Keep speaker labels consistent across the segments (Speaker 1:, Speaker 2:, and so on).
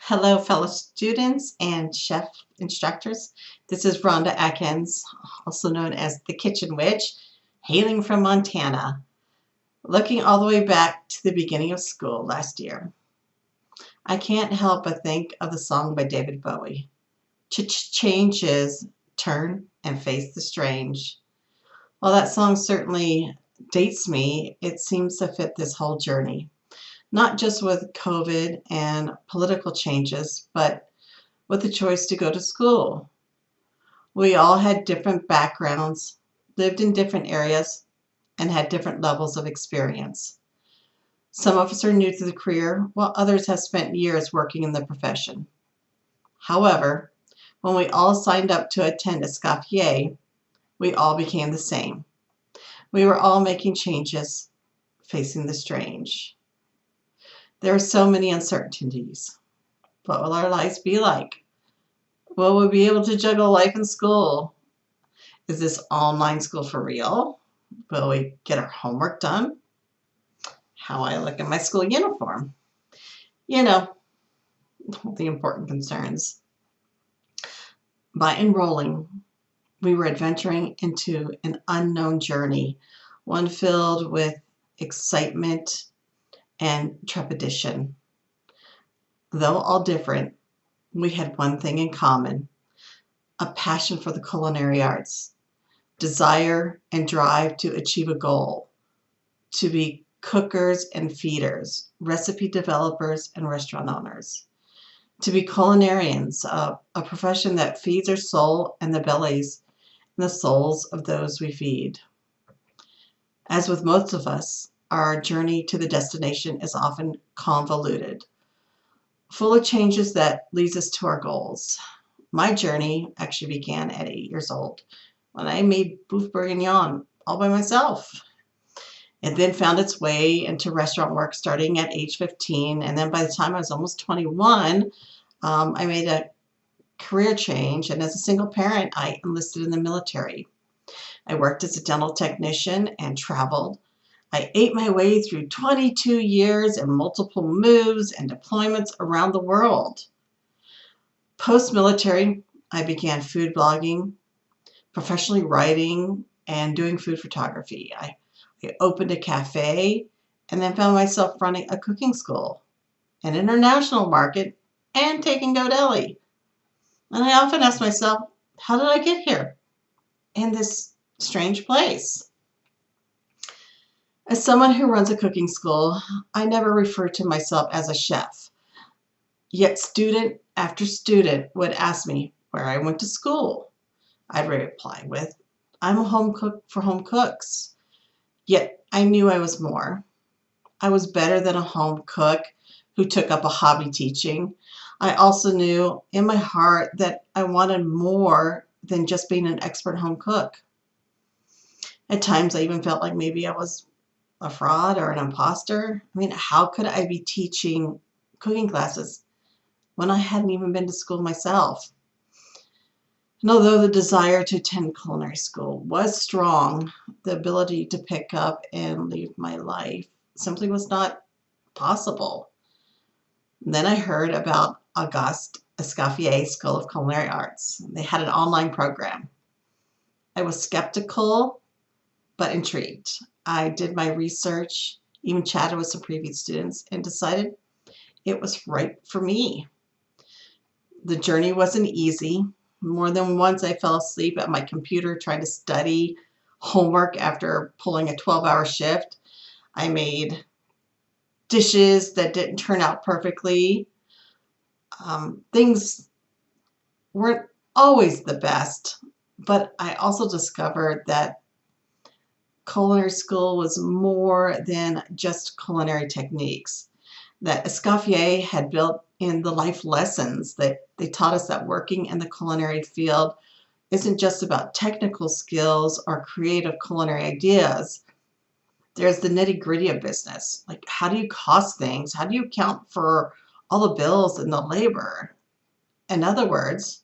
Speaker 1: Hello, fellow students and chef instructors. This is Rhonda Adkins, also known as the Kitchen Witch, hailing from Montana, looking all the way back to the beginning of school last year. I can't help but think of the song by David Bowie, Changes, Turn and Face the Strange. While that song certainly dates me, it seems to fit this whole journey. Not just with COVID and political changes, but with the choice to go to school. We all had different backgrounds, lived in different areas, and had different levels of experience. Some of us are new to the career, while others have spent years working in the profession. However, when we all signed up to attend Escoffier, we all became the same. We were all making changes, facing the strange. There are so many uncertainties. What will our lives be like? Will we be able to juggle life and school? Is this online school for real? Will we get our homework done? How I look in my school uniform? You know, the important concerns. By enrolling, we were adventuring into an unknown journey, one filled with excitement and trepidation. Though all different, we had one thing in common: a passion for the culinary arts, desire and drive to achieve a goal, to be cookers and feeders, recipe developers and restaurant owners, to be culinarians, a profession that feeds our soul and the bellies and the souls of those we feed. As with most of us, our journey to the destination is often convoluted, full of changes that leads us to our goals. My journey actually began at 8 years old when I made boeuf bourguignon all by myself. It then found its way into restaurant work starting at age 15. And then by the time I was almost 21, I made a career change. And as a single parent, I enlisted in the military. I worked as a dental technician and traveled. I ate my way through 22 years and multiple moves and deployments around the world. Post-military, I began food blogging, professionally writing, and doing food photography. I opened a cafe and then found myself running a cooking school, an international market, and taking GoDeli. And I often ask myself, how did I get here in this strange place? As someone who runs a cooking school, I never refer to myself as a chef. Yet student after student would ask me where I went to school. I'd reply with, I'm a home cook for home cooks. Yet I knew I was more. I was better than a home cook who took up a hobby teaching. I also knew in my heart that I wanted more than just being an expert home cook. At times I even felt like maybe I was a fraud or an imposter. I mean, how could I be teaching cooking classes when I hadn't even been to school myself? And although the desire to attend culinary school was strong, the ability to pick up and leave my life simply was not possible. And then I heard about Auguste Escoffier School of Culinary Arts. They had an online program. I was skeptical but intrigued. I did my research, even chatted with some previous students, and decided it was right for me. The journey wasn't easy. More than once I fell asleep at my computer trying to study homework after pulling a 12-hour shift. I made dishes that didn't turn out perfectly. Things weren't always the best, but I also discovered that culinary school was more than just culinary techniques, that Escoffier had built in the life lessons that they taught us that working in the culinary field isn't just about technical skills or creative culinary ideas. There's the nitty-gritty of business. Like, how do you cost things? How do you account for all the bills and the labor? In other words,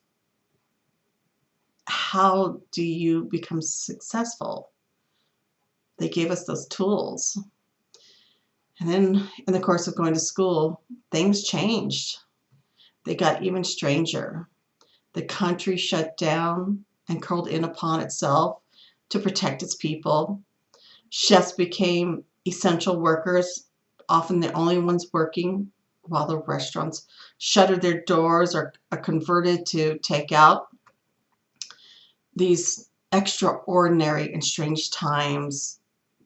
Speaker 1: how do you become successful? They gave us those tools. And then in the course of going to school, things changed. they got even stranger. The country shut down and curled in upon itself to protect its people. Chefs became essential workers, often the only ones working, while the restaurants shuttered their doors or are converted to takeout. These extraordinary and strange times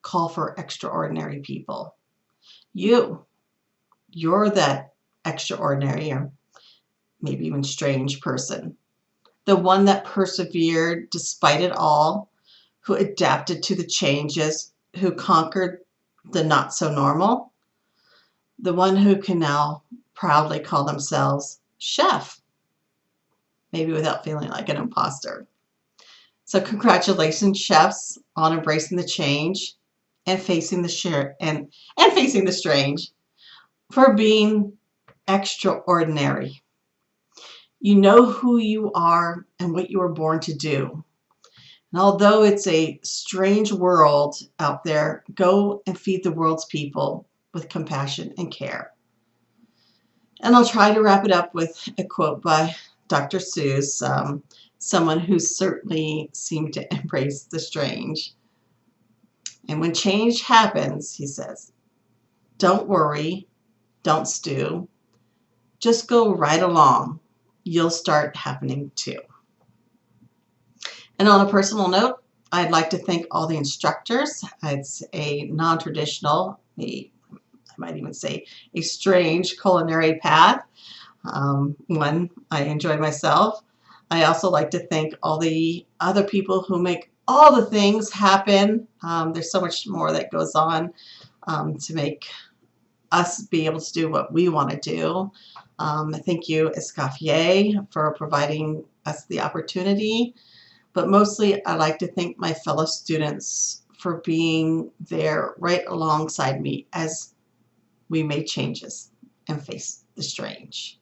Speaker 1: call for extraordinary people. You're that extraordinary or maybe even strange person. The one that persevered despite it all, who adapted to the changes, who conquered the not so normal, the one who can now proudly call themselves chef, maybe without feeling like an imposter. So congratulations, chefs, on embracing the change and facing the and facing the strange, for being extraordinary. You know who you are and what you were born to do. And although it's a strange world out there, go and feed the world's people with compassion and care. And I'll try to wrap it up with a quote by Dr. Seuss, someone who certainly seemed to embrace the strange. And when change happens, he says, don't worry, don't stew, just go right along. You'll start happening too. And on a personal note, I'd like to thank all the instructors. It's a non-traditional, I might even say a strange culinary path, one I enjoy myself. I also like to thank all the other people who make all the things happen. There's so much more that goes on to make us be able to do what we want to do. Thank you, Escoffier, for providing us the opportunity. But mostly, I like to thank my fellow students for being there right alongside me as we made changes and face the strange.